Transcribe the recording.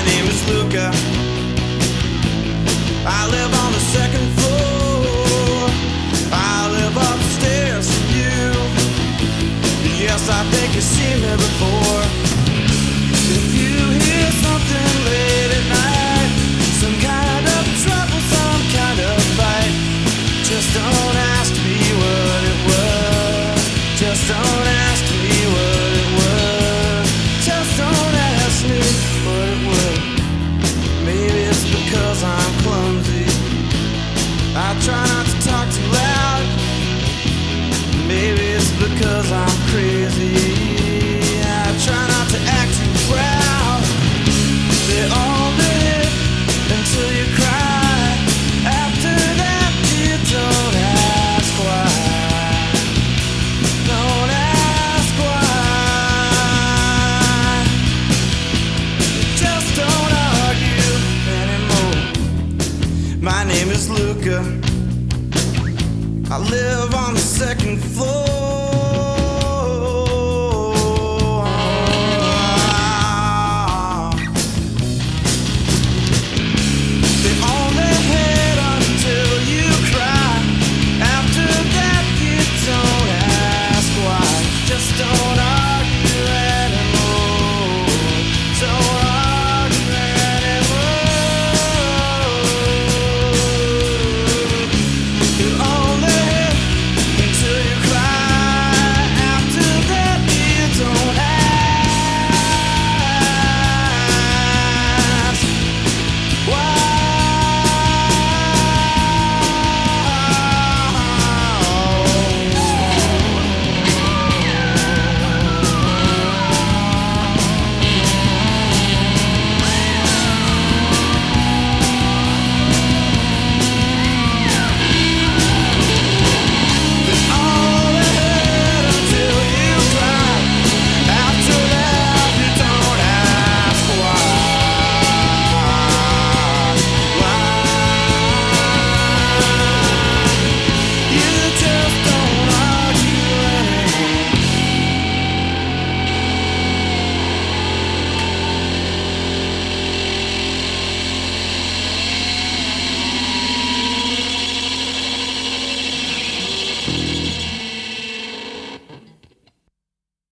name is Luka. I live on the second floor. I live upstairs from you. Yes, I think you've seen me before. If you hear something late at night, some kind of trouble, some kind of fight, just don't ask me what it was. Just don't ask me what it was. Just don't ask me what it was. Maybe it's because I'm clumsy. I try not to talk too loud. Maybe it's because I'm crazy. I try not to act too proud. They all live until you cry. After that, you don't ask why. Don't ask why. Just don't argue anymore. My name is Luka. I live on the second floor.